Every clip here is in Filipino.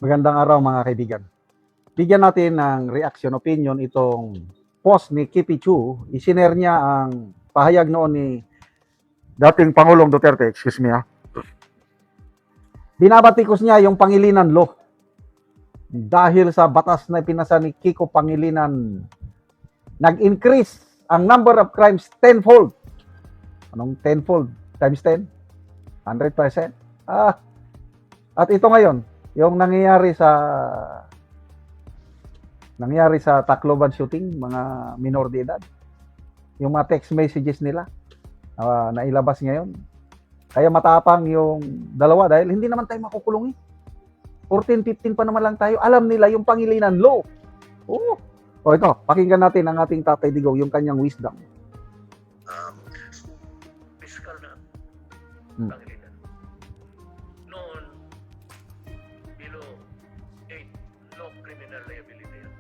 Magandang araw mga kaibigan. Bigyan natin ng reaction opinion itong post ni Kipi Chu. Isinare niya ang pahayag noon ni dating Pangulong Duterte, excuse me. Binabatikos niya yung Pangilinan Law. Dahil sa batas na pinasa ni Kiko Pangilinan, nag-increase ang number of crimes tenfold. Anong tenfold? Times 10? 100%? At ito ngayon, yung nangyayari sa Tacloban shooting, mga minor de edad. Yung mga text messages nila, nailabas ngayon. Kaya matapang yung dalawa dahil hindi naman tayo makukulong 14, 15 pa naman lang tayo. Alam nila yung Pangilinan Law. O ito, pakinggan natin ang ating Tatay Digong, yung kanyang wisdom. Fiscal na Pangilinan. Noon, below 8, no criminal liability yan.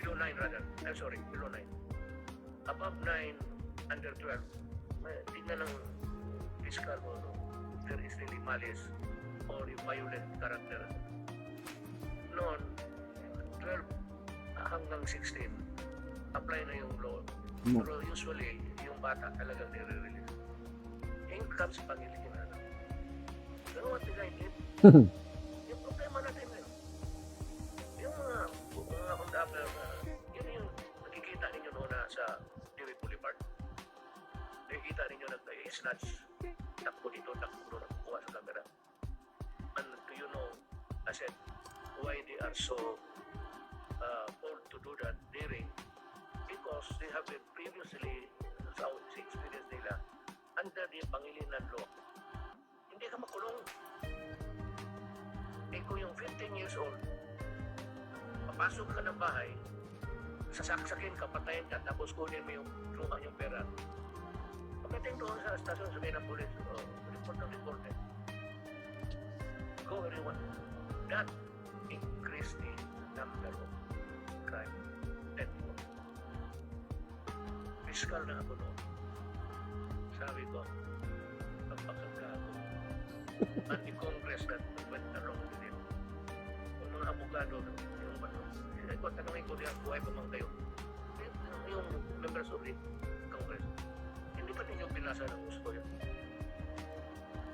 Below 9 rather. Below 9. Above 9, under 12. Tingnan ng fiscal mo, no? There is really malice or violent character. Noon, 12 hanggang 16, apply na yung law. Pero usually, yung bata talagang nire-release. Yung comes Pangilinan. Pero what did I did? Yung problema natin ngayon. Yung mga kundapler na, yun yung nakikita ninyo noon na sa Dewey Boulevard. Nakikita ninyo nag-snatch. Takbo dito, takbo doon, nakukuha sa camera. And do you know, I said, why they are so bold to do that daring? Because they have been previously, sa experience nila, under the Pangilinan Law. Hindi ka makulong. Kung yung 15 years old, papasok ka ng bahay, sasaksakin ka, patayin ka, tapos kunin mo yung pera. Pagdating doon sa stasyon, sabihin ng pulis, report ng report eh. Go everyone. That increased the number of crime. Tenfold. Fiscal na ako noon. Sabi ko, pagpakagla ako. And the Congress that went along with it. Kung mga abogado, yung ano, tanongin ko diyan, buhay pa man kayo. Yung members of the Congress, hindi pa ninyo pinasa ng gusto yan.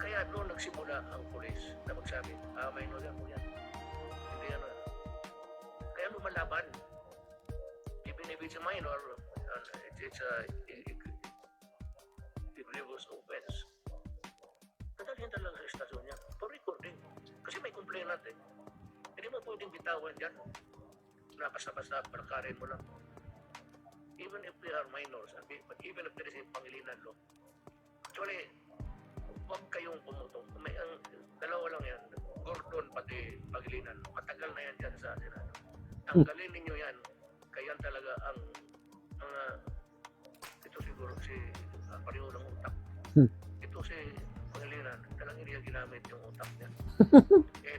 Kaya doon nagsimula ang pulis na magsabi, may nula mo yan. Hindi yan. Kaya lumalaban. Even if it's a minor, it's a grievous offense. Nadalhin talaga sa istasyon niya for recording. Kasi may complainant eh. Hindi mo pwedeng bitawan dyan. Na basta-basta palakarin mo lang. Even if they are minors, but even if there is a Pangilinan Law. Actually, huwag kayong pumutong. Ang dalawa lang yan. Gordon pati Pangilinan. Matagal na yan dyan sa Senado. Tanggalin ninyo yan. Kaya talaga ang mga ito siguro si pareho ng utak. Ito si Pangilinan. Talagang hindi ginamit yung utak niya.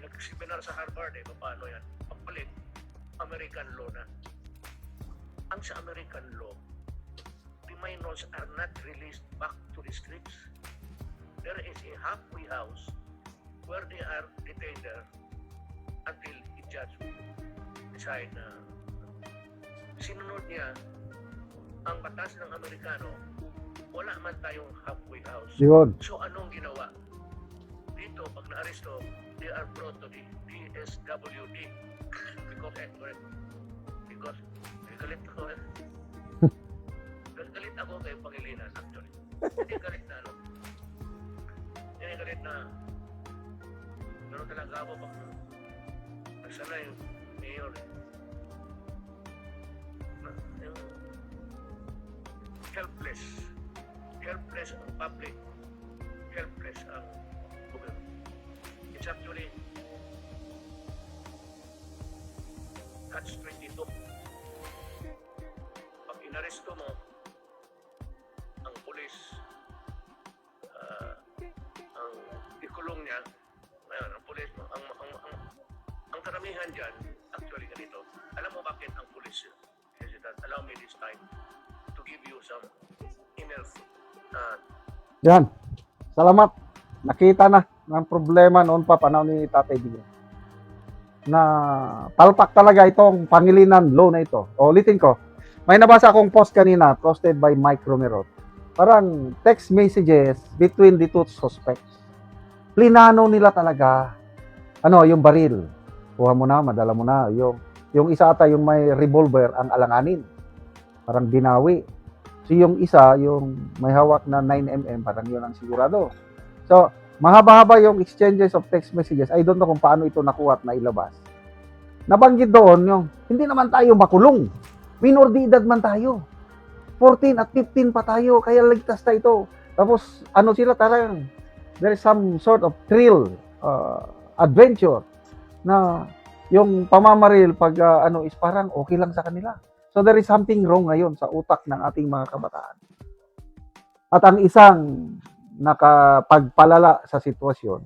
Nag-seminar sa Harvard paano yan? Pagpalit, American law na. Ang sa American law, the minors are not released back to the streets. There is a halfway house where they are detained there until the judge will decide na sinunod niya ang batas ng Amerikano. Wala man tayong halfway house. Yun. So anong ginawa? Dito, pag na-aresto, they are brought to the DSWD because galit ako galit ako kay Pangilinan actually. Hindi galit na hindi galit na gano'n talaga ako pag nagsana yung mayor yung helpless ang public, helpless ang gobyerno. It's actually catch-22. Pag inaresto mo ang pulis, ang ikulong niya, ang pulis mo, ang karamihan dyan, actually ganito, alam mo bakit ang pulis, President, allow me this time to give you some inner Yan. Salamat. Nakita na. ng problema noon pa panahon ni Tatay Digong. Na palpak talaga itong Pangilinan law na ito. O, ulitin ko. May nabasa akong post kanina, posted by Mike Romero. Parang text messages between the two suspects. Plinano nila talaga. Yung baril. Kuha mo na, madala mo na. Yung isa ata, yung may revolver, ang alanganin. Parang binawi. So yung isa, yung may hawak na 9mm, parang yun ang sigurado. So, mahaba-haba yung exchanges of text messages. I don't know kung paano ito nakuha at nailabas. Nabanggit doon yung, hindi naman tayo makulong. Minor de edad man tayo. 14 at 15 pa tayo, kaya ligtas tayo ito. Tapos, sila talagang, there is some sort of thrill, adventure, na yung pamamaril pag is parang okay lang sa kanila. So there is something wrong ngayon sa utak ng ating mga kabataan. At ang isang nakapagpalala sa sitwasyon,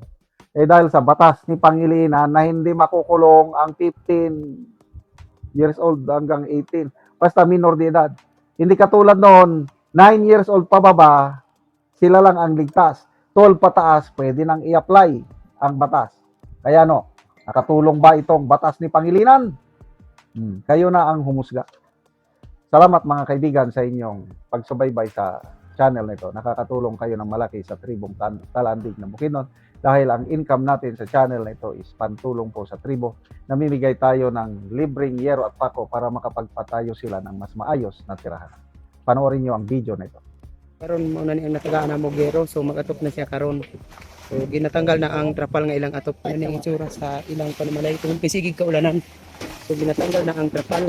dahil sa batas ni Pangilinan na hindi makukulong ang 15 years old hanggang 18, basta minor de edad. Hindi katulad noon, 9 years old pababa, sila lang ang ligtas. 12 pataas, pwede nang i-apply ang batas. Kaya nakatulong ba itong batas ni Pangilinan? Kayo na ang humusga. Salamat mga kaibigan sa inyong pagsubaybay sa channel na ito. Nakakatulong kayo ng malaki sa tribong Talandig na Bukidnon dahil ang income natin sa channel na ito is pantulong po sa tribo. Namimigay tayo ng libreng yero at pako para makapagpatayo sila ng mas maayos na tirahan. Panoorin nyo ang video na ito. Karon mo na ni ang natagaan na mo gero, so mag-atop na siya karon. So ginatanggal na ang trapal nga ilang atop na ang itsura sa ilang panumalay kung pisigig kaulanan. So ginatanggal na ang trapal.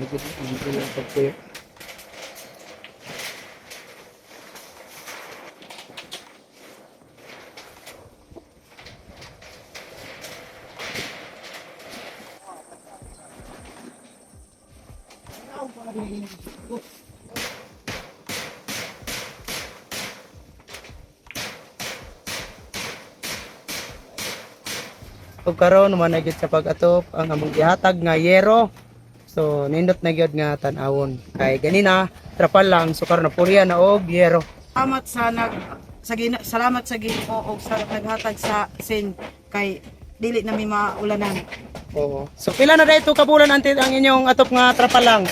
Medyo ang pagpuyo. Ug karon man gyud sa pag-atop ang among gihatag nga yero. So nindot na gyud nga tan-awon. Kay ganina trapal lang so karon napuriya na og yero. Salamat sa Ginoo og sa naghatag sa sin kay dili na mi maulanan. Oo. So pila na dayto kabulan anti ang inyong atop nga trapal lang?